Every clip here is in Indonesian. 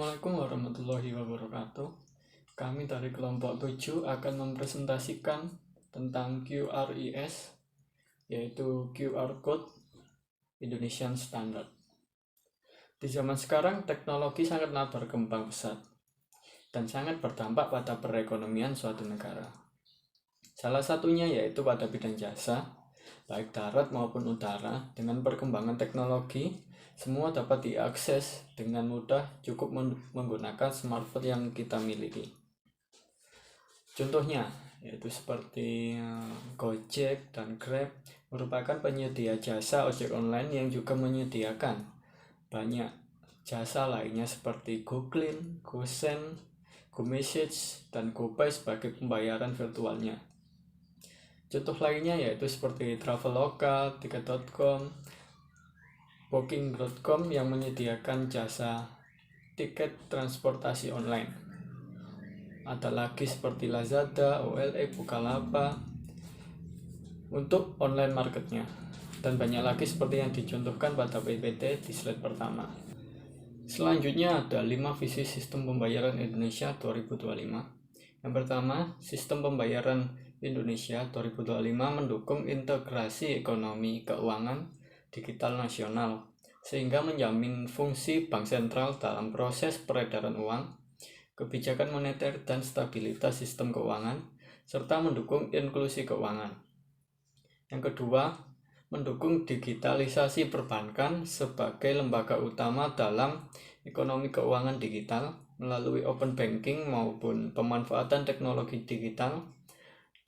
Assalamualaikum warahmatullahi wabarakatuh. Kami dari kelompok 7 akan mempresentasikan tentang QRIS, yaitu QR Code Indonesian Standard. Di zaman sekarang, teknologi sangatlah berkembang pesat dan sangat berdampak pada perekonomian suatu negara. Salah satunya yaitu pada bidang jasa, baik darat maupun udara. Dengan perkembangan teknologi, semua dapat diakses dengan mudah, cukup menggunakan smartphone yang kita miliki. Contohnya, yaitu seperti Gojek dan Grab merupakan penyedia jasa ojek online yang juga menyediakan banyak jasa lainnya seperti GoClean, GoSend, GoMessage, dan GoPay sebagai pembayaran virtualnya. Contoh lainnya yaitu seperti Traveloka, Tiket.com, Booking.com yang menyediakan jasa tiket transportasi online. Ada lagi seperti Lazada, OLX, Bukalapak untuk online marketnya. Dan banyak lagi seperti yang dicontohkan pada PPT di slide pertama. Selanjutnya ada 5 visi sistem pembayaran Indonesia 2025. Yang pertama, sistem pembayaran Indonesia 2025 mendukung integrasi ekonomi keuangan digital nasional, sehingga menjamin fungsi bank sentral dalam proses peredaran uang, kebijakan moneter dan stabilitas sistem keuangan, serta mendukung inklusi keuangan. Yang kedua, mendukung digitalisasi perbankan sebagai lembaga utama dalam ekonomi keuangan digital melalui open banking maupun pemanfaatan teknologi digital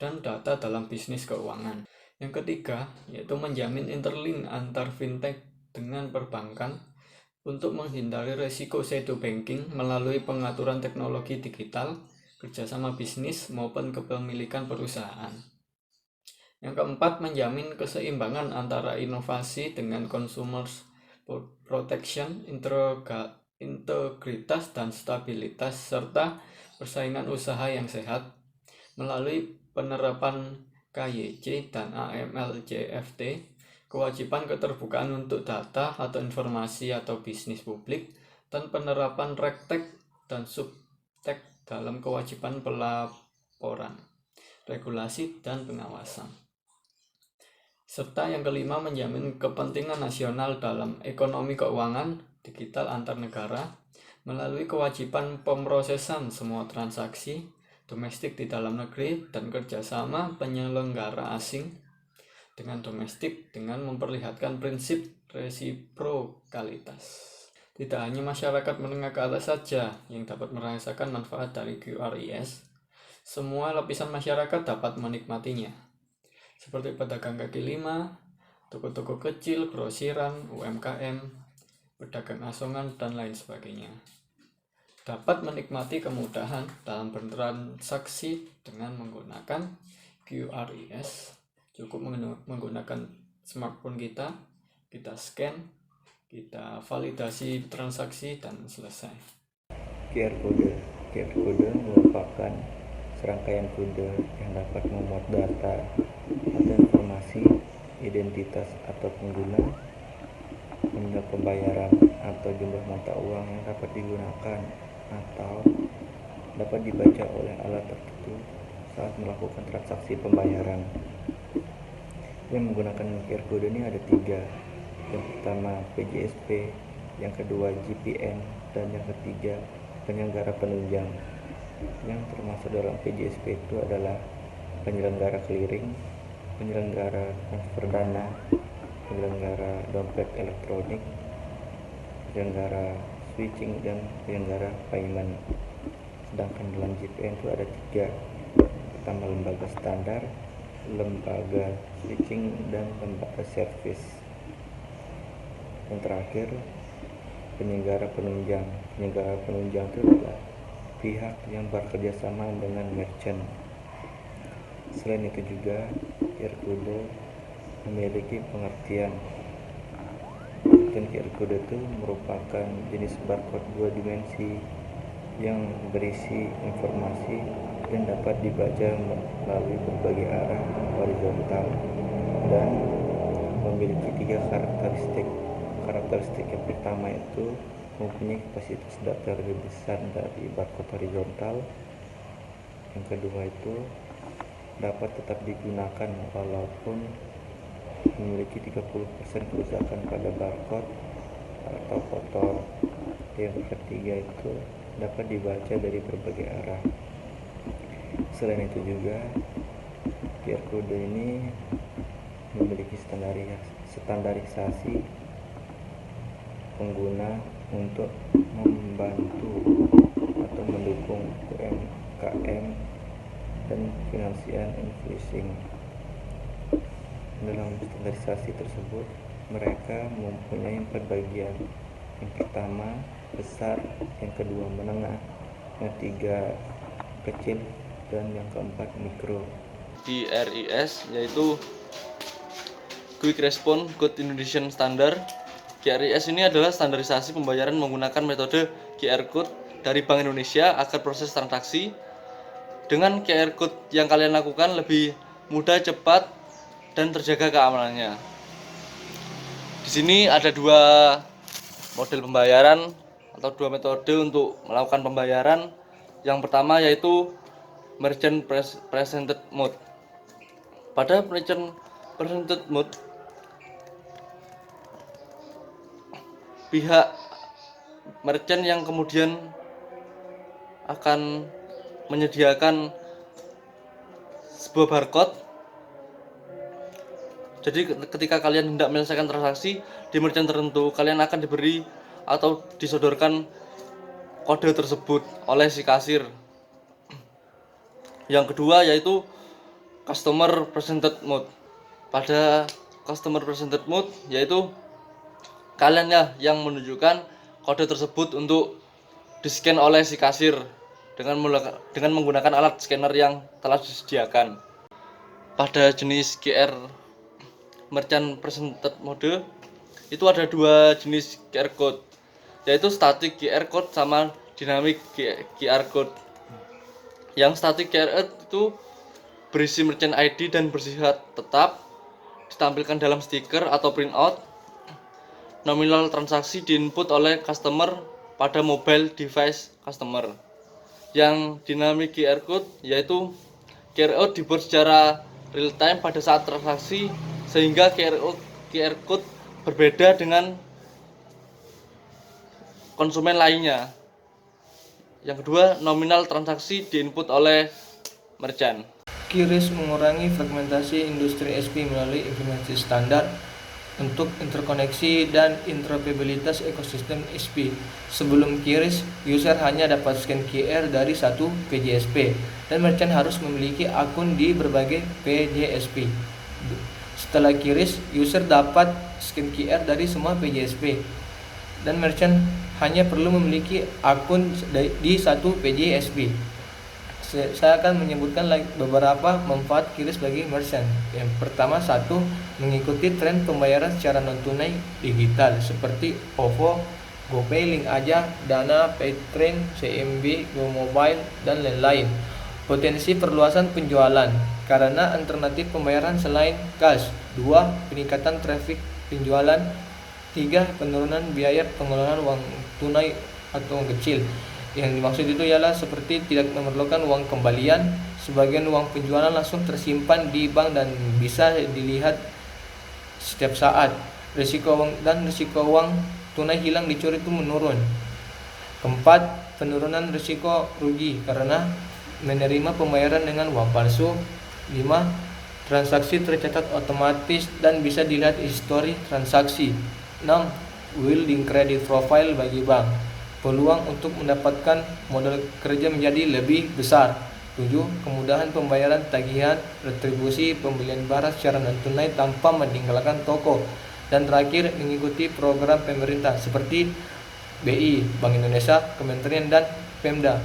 dan data dalam bisnis keuangan. Yang ketiga, yaitu menjamin interlink antar fintech dengan perbankan untuk menghindari resiko shadow banking melalui pengaturan teknologi digital, kerjasama bisnis maupun kepemilikan perusahaan. Yang keempat, menjamin keseimbangan antara inovasi dengan consumer protection, integritas dan stabilitas, serta persaingan usaha yang sehat melalui penerapan KYC dan AML/CFT, kewajiban keterbukaan untuk data atau informasi atau bisnis publik, dan penerapan RegTech dan SupTech dalam kewajiban pelaporan, regulasi, dan pengawasan. Serta yang kelima, menjamin kepentingan nasional dalam ekonomi keuangan digital antar negara melalui kewajiban pemrosesan semua transaksi domestik di dalam negeri dan kerjasama penyelenggara asing dengan domestik dengan memperlihatkan prinsip resiprokalitas. Tidak hanya masyarakat menengah ke atas saja yang dapat merasakan manfaat dari QRIS, semua lapisan masyarakat dapat menikmatinya, seperti pedagang kaki lima, toko-toko kecil, grosiran, UMKM, pedagang asongan, dan lain sebagainya dapat menikmati kemudahan dalam bertransaksi dengan menggunakan QRIS. Cukup menggunakan smartphone kita scan, kita validasi transaksi, dan selesai. QR Code merupakan serangkaian kode yang dapat memuat data atau informasi identitas atau pengguna, nominal pembayaran atau jumlah mata uang yang dapat digunakan atau dapat dibaca oleh alat tertentu saat melakukan transaksi pembayaran. Yang menggunakan QR Code ini ada 3. Yang pertama PJSP, yang kedua GPN, dan yang ketiga penyelenggara penunjang. Yang termasuk dalam PJSP itu adalah penyelenggara clearing, penyelenggara transfer dana, penyelenggara dompet elektronik, penyelenggara switching, dan penyelenggara payment. Sedangkan dalam GPN itu ada 3. Pertama lembaga standar, lembaga switching, dan lembaga service. Yang terakhir penyelenggara penunjang. Penyelenggara penunjang itu adalah pihak yang bekerja sama dengan merchant. Selain itu juga QR Code memiliki pengertian. Dan QR Code itu merupakan jenis barcode 2 dimensi yang berisi informasi dan dapat dibaca melalui berbagai arah horizontal dan memiliki 3 karakteristik. Karakteristik yang pertama itu mempunyai kapasitas data lebih besar dari barcode horizontal. Yang kedua itu dapat tetap digunakan walaupun memiliki 30% kerusakan pada barcode atau kotor. Yang ketiga itu dapat dibaca dari berbagai arah. Selain itu juga QR code ini memiliki standarisasi pengguna untuk membantu atau mendukung UMKM dan financial inclusion. Dalam standarisasi tersebut, mereka mempunyai 4 bagian. Yang pertama besar, yang kedua menengah, yang ketiga kecil, dan yang keempat mikro. QRIS yaitu Quick Response Code Indonesian Standard. QRIS ini adalah standarisasi pembayaran menggunakan metode QR Code dari Bank Indonesia agar proses transaksi dengan QR Code yang kalian lakukan lebih mudah, cepat, dan terjaga keamanannya. Di sini ada 2 model pembayaran atau 2 metode untuk melakukan pembayaran. Yang pertama yaitu Merchant Presented Mode. Pada Merchant Presented Mode, pihak merchant yang kemudian akan menyediakan sebuah barcode. Jadi ketika kalian hendak menyelesaikan transaksi di merchant tertentu, kalian akan diberi atau disodorkan kode tersebut oleh si kasir. Yang kedua yaitu Customer Presented Mode. Pada Customer Presented Mode yaitu kalian yang menunjukkan kode tersebut untuk di-scan oleh si kasir dengan menggunakan alat scanner yang telah disediakan. Pada jenis QR Merchant Presented Mode itu ada 2 jenis QR Code, yaitu Static QR Code sama Dynamic QR Code. Yang Static QR Code itu berisi merchant ID dan bersifat tetap, ditampilkan dalam stiker atau printout. Nominal transaksi diinput oleh customer pada mobile device customer. Yang Dynamic QR Code yaitu QR Code dibuat secara real time pada saat transaksi, sehingga QR Code berbeda dengan konsumen lainnya. Yang kedua, nominal transaksi diinput oleh merchant. QRIS mengurangi fragmentasi industri SP melalui implementasi standar untuk interkoneksi dan interoperabilitas ekosistem SP. Sebelum QRIS, user hanya dapat scan QR dari satu PJSP dan merchant harus memiliki akun di berbagai PJSP. Setelah QRIS, user dapat scan QR dari semua PJSP dan merchant hanya perlu memiliki akun di satu PJSP. Saya akan menyebutkan beberapa manfaat QRIS bagi merchant. Yang pertama, mengikuti tren pembayaran secara non-tunai digital seperti OVO, GoPay, Link Aja, Dana, Paytrain, CMB, GoMobile, dan lain-lain. Potensi perluasan penjualan karena alternatif pembayaran selain cash. 2. Peningkatan traffic penjualan. 3. Penurunan biaya pengelolaan uang tunai atau uang kecil. Yang dimaksud itu ialah seperti tidak memerlukan uang kembalian, sebagian uang penjualan langsung tersimpan di bank dan bisa dilihat setiap saat. Risiko uang tunai hilang dicuri itu menurun. 4. Penurunan risiko rugi karena menerima pembayaran dengan uang palsu. 5. Transaksi tercatat otomatis dan bisa dilihat histori transaksi. 6. Building credit profile bagi bank. Peluang untuk mendapatkan modal kerja menjadi lebih besar. 7. Kemudahan pembayaran tagihan, retribusi, pembelian barang secara non-tunai tanpa meninggalkan toko. Dan terakhir, mengikuti program pemerintah seperti BI, Bank Indonesia, Kementerian, dan Pemda.